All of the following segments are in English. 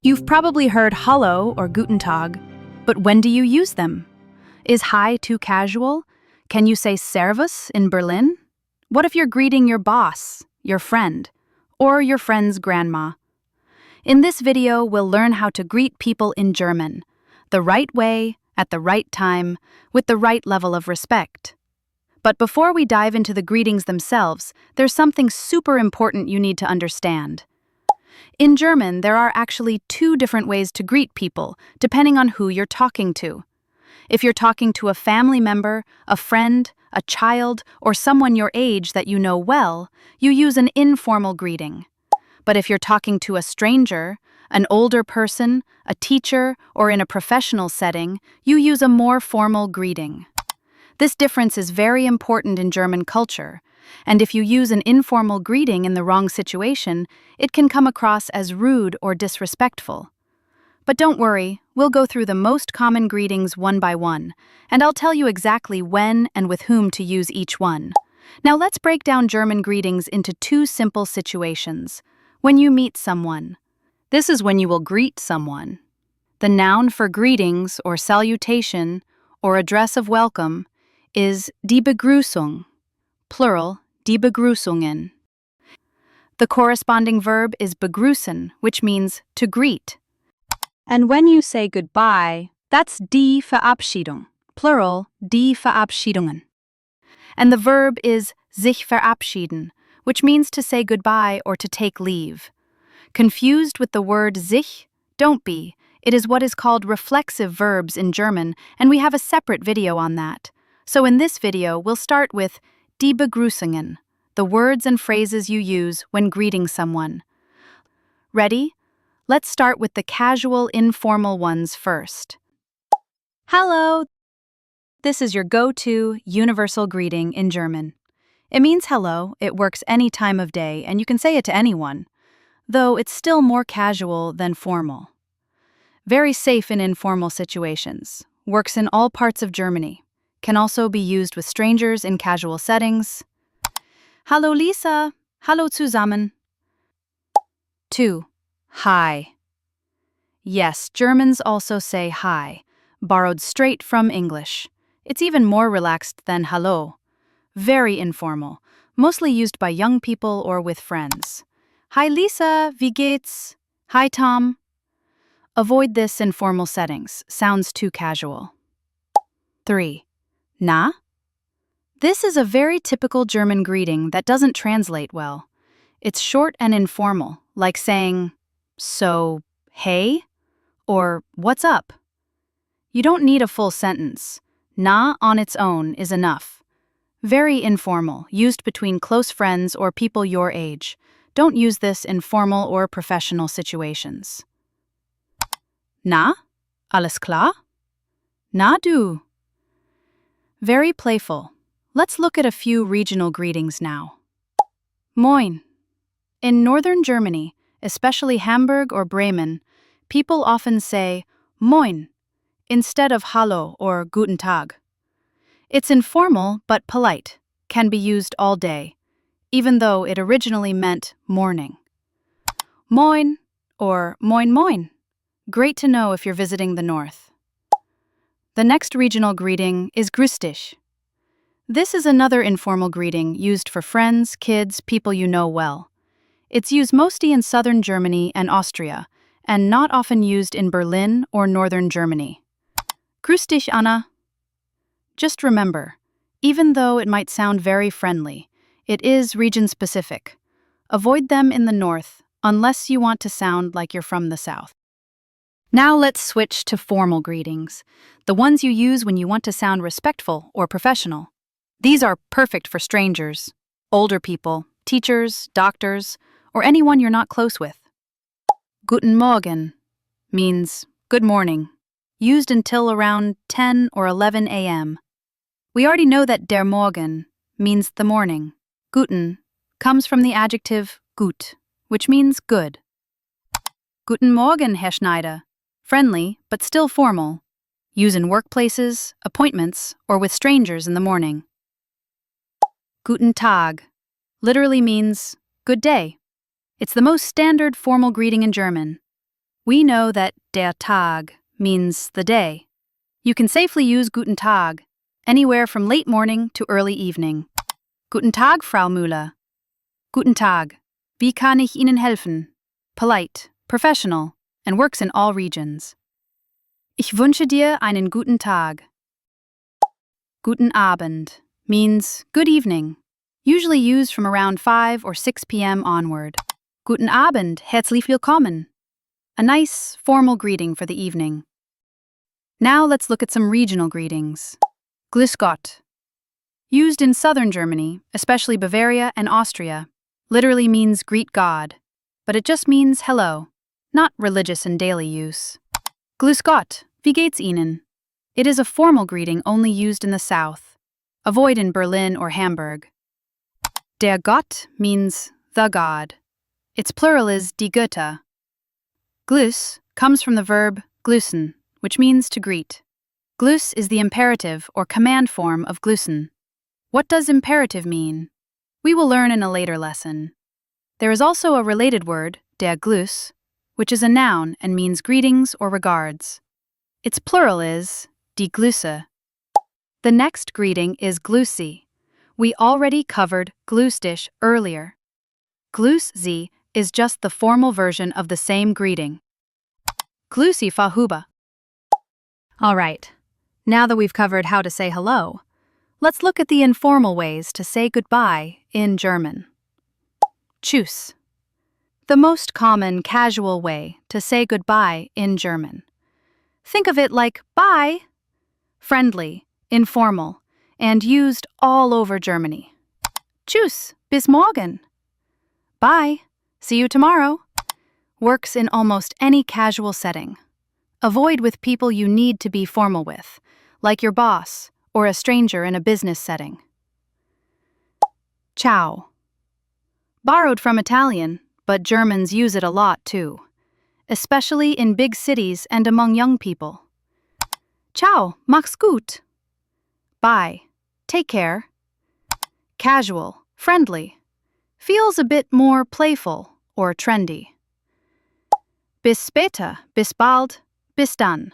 You've probably heard Hallo or Guten Tag, but when do you use them? Is hi too casual? Can you say Servus in Berlin? What if you're greeting your boss, your friend, or your friend's grandma? In this video, we'll learn how to greet people in German, the right way, at the right time, with the right level of respect. But before we dive into the greetings themselves, there's something super important you need to understand. In German, there are actually two different ways to greet people, depending on who you're talking to. If you're talking to a family member, a friend, a child, or someone your age that you know well, you use an informal greeting. But if you're talking to a stranger, an older person, a teacher, or in a professional setting, you use a more formal greeting. This difference is very important in German culture, and if you use an informal greeting in the wrong situation, it can come across as rude or disrespectful. But don't worry, we'll go through the most common greetings one by one, and I'll tell you exactly when and with whom to use each one. Now let's break down German greetings into two simple situations. When you meet someone. This is when you will greet someone. The noun for greetings or salutation or address of welcome is die Begrüßung, plural, die Begrüßungen. The corresponding verb is begrüßen, which means to greet. And when you say goodbye, that's die Verabschiedung, plural, die Verabschiedungen. And the verb is sich verabschieden, which means to say goodbye or to take leave. Confused with the word sich? Don't be. It is what is called reflexive verbs in German, and we have a separate video on that. So in this video, we'll start with die Begrüßungen, the words and phrases you use when greeting someone. Ready? Let's start with the casual, informal ones first. Hallo! This is your go-to, universal greeting in German. It means hello, it works any time of day, and you can say it to anyone, though it's still more casual than formal. Very safe in informal situations, works in all parts of Germany, can also be used with strangers in casual settings. Hallo Lisa, hallo zusammen. 2. Hi. Yes, Germans also say hi, borrowed straight from English. It's even more relaxed than hallo. Very informal, mostly used by young people or with friends. Hi Lisa, wie geht's? Hi Tom. Avoid this in formal settings, sounds too casual. 3. Na? This is a very typical German greeting that doesn't translate well. It's short and informal, like saying, so, hey? Or, what's up? You don't need a full sentence. Na on its own is enough. Very informal, used between close friends or people your age. Don't use this in formal or professional situations. Na? Alles klar? Na du? Very playful. Let's look at a few regional greetings now. Moin. In northern Germany, especially Hamburg or Bremen, people often say Moin instead of Hallo or Guten Tag. It's informal but polite, can be used all day, even though it originally meant morning. Moin or Moin Moin. Great to know if you're visiting the north. The next regional greeting is Grüß dich. This is another informal greeting used for friends, kids, people you know well. It's used mostly in southern Germany and Austria, and not often used in Berlin or northern Germany. Grüß dich, Anna. Just remember, even though it might sound very friendly, it is region-specific. Avoid them in the north, unless you want to sound like you're from the south. Now let's switch to formal greetings, the ones you use when you want to sound respectful or professional. These are perfect for strangers, older people, teachers, doctors, or anyone you're not close with. Guten Morgen means good morning, used until around 10 or 11 a.m. We already know that der Morgen means the morning. Guten comes from the adjective gut, which means good. Guten Morgen, Herr Schneider. Friendly, but still formal. Use in workplaces, appointments, or with strangers in the morning. Guten Tag literally means good day. It's the most standard formal greeting in German. We know that der Tag means the day. You can safely use Guten Tag anywhere from late morning to early evening. Guten Tag, Frau Müller. Guten Tag. Wie kann ich Ihnen helfen? Polite, professional, and works in all regions. Ich wünsche dir einen guten Tag. Guten Abend means good evening, usually used from around 5 or 6 p.m. onward. Guten Abend, herzlich willkommen. A nice, formal greeting for the evening. Now let's look at some regional greetings. Grüß Gott. Used in southern Germany, especially Bavaria and Austria, literally means greet God, but it just means hello, not religious and daily use. Grüß Gott, wie geht's Ihnen? It is a formal greeting only used in the south. Avoid in Berlin or Hamburg. Der Gott means the God. Its plural is die Götter. Grüß comes from the verb grüßen, which means to greet. Grüß is the imperative or command form of grüßen. What does imperative mean? We will learn in a later lesson. There is also a related word, der Gruß, which is a noun and means greetings or regards. Its plural is die Grüße. The next greeting is Grüßi. We already covered Grüß dich earlier. Grüß Sie is just the formal version of the same greeting. Grüßi Fahuba. All right, now that we've covered how to say hello, let's look at the informal ways to say goodbye in German. Tschüss. The most common casual way to say goodbye in German. Think of it like bye, friendly, informal, and used all over Germany. Tschüss, bis morgen. Bye, see you tomorrow. Works in almost any casual setting. Avoid with people you need to be formal with, like your boss or a stranger in a business setting. Ciao. Borrowed from Italian, but Germans use it a lot too, especially in big cities and among young people. Ciao, mach's gut. Bye, take care. Casual, friendly. Feels a bit more playful or trendy. Bis später, bis bald, bis dann.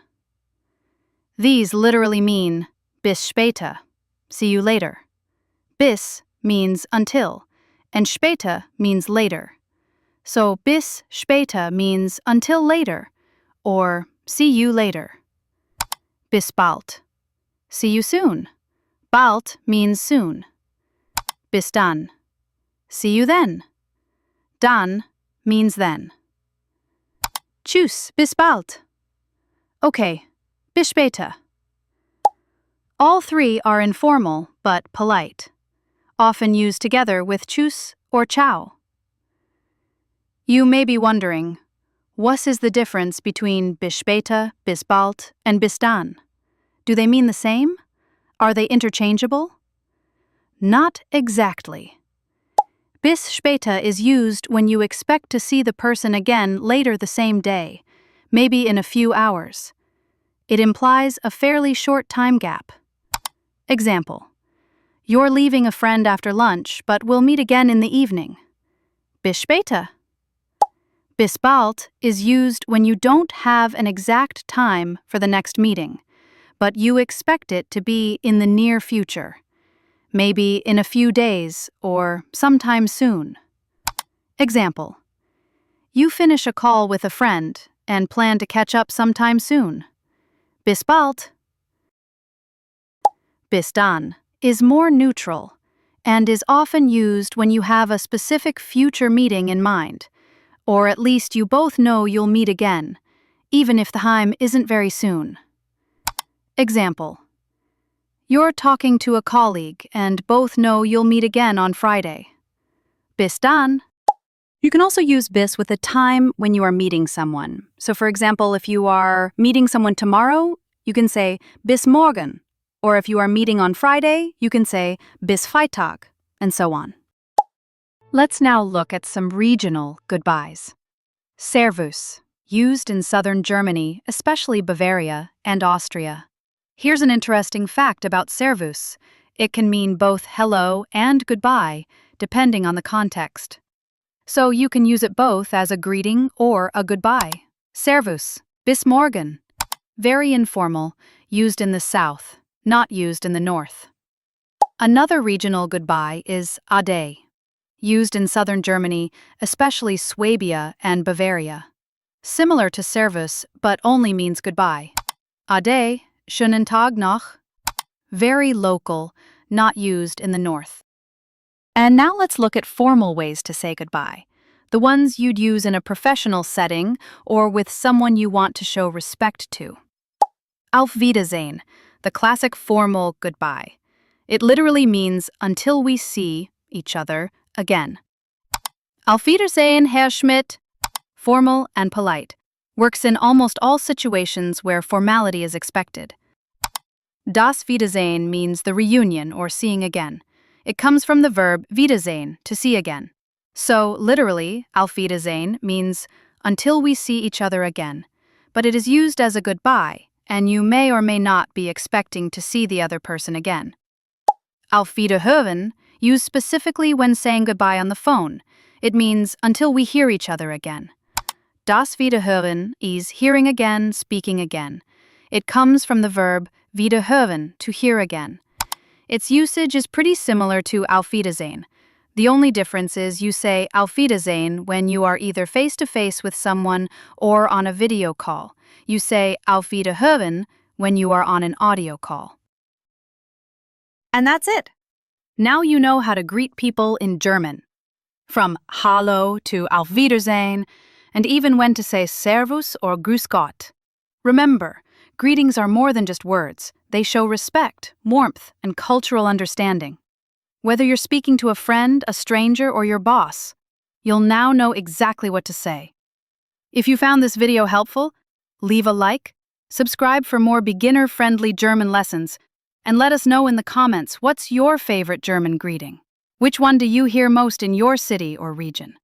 These literally mean bis später, see you later. Bis means until, and später means later. So bis später means until later, or see you later. Bis bald. See you soon. Bald means soon. Bis dann. See you then. Dann means then. Tschüss, bis bald. Okay, bis später. All three are informal but polite, often used together with tschüss or ciao. You may be wondering, what is the difference between bis später, bis bald, and bis dann? Do they mean the same? Are they interchangeable? Not exactly. Bis später is used when you expect to see the person again later the same day, maybe in a few hours. It implies a fairly short time gap. Example: you're leaving a friend after lunch, but we'll meet again in the evening. Bis später. Bis bald is used when you don't have an exact time for the next meeting, but you expect it to be in the near future. Maybe in a few days or sometime soon. Example: you finish a call with a friend and plan to catch up sometime soon. Bis bald. Bis dann is more neutral and is often used when you have a specific future meeting in mind, or at least you both know you'll meet again, even if the time isn't very soon. Example: you're talking to a colleague and both know you'll meet again on Friday. Bis dann. You can also use bis with a time when you are meeting someone. So for example, if you are meeting someone tomorrow, you can say bis morgen. Or if you are meeting on Friday, you can say bis Freitag, and so on. Let's now look at some regional goodbyes. Servus, used in southern Germany, especially Bavaria and Austria. Here's an interesting fact about servus. It can mean both hello and goodbye, depending on the context. So you can use it both as a greeting or a goodbye. Servus, bis morgen. Very informal, used in the south, not used in the north. Another regional goodbye is Ade, used in southern Germany, especially Swabia and Bavaria. Similar to Servus, but only means goodbye. Ade, schönen Tag noch. Very local, not used in the north. And now let's look at formal ways to say goodbye, the ones you'd use in a professional setting or with someone you want to show respect to. Auf Wiedersehen, the classic formal goodbye. It literally means until we see each other again. Auf Wiedersehen, Herr Schmidt. Formal and polite. Works in almost all situations where formality is expected. Das Wiedersehen means the reunion or seeing again. It comes from the verb Wiedersehen, to see again. So, literally, Auf Wiedersehen means until we see each other again. But it is used as a goodbye, and you may or may not be expecting to see the other person again. Auf Wiederhören, used specifically when saying goodbye on the phone. It means until we hear each other again. Das Wiederhören is hearing again, speaking again. It comes from the verb wiederhören, to hear again. Its usage is pretty similar to Auf Wiedersehen. The only difference is you say Auf Wiedersehen when you are either face-to-face with someone or on a video call. You say Auf Wiederhören when you are on an audio call. And that's it. Now you know how to greet people in German. From Hallo to Auf Wiedersehen, and even when to say Servus or Grüß Gott. Remember, greetings are more than just words. They show respect, warmth, and cultural understanding. Whether you're speaking to a friend, a stranger, or your boss, you'll now know exactly what to say. If you found this video helpful, leave a like, subscribe for more beginner-friendly German lessons, and let us know in the comments what's your favorite German greeting. Which one do you hear most in your city or region?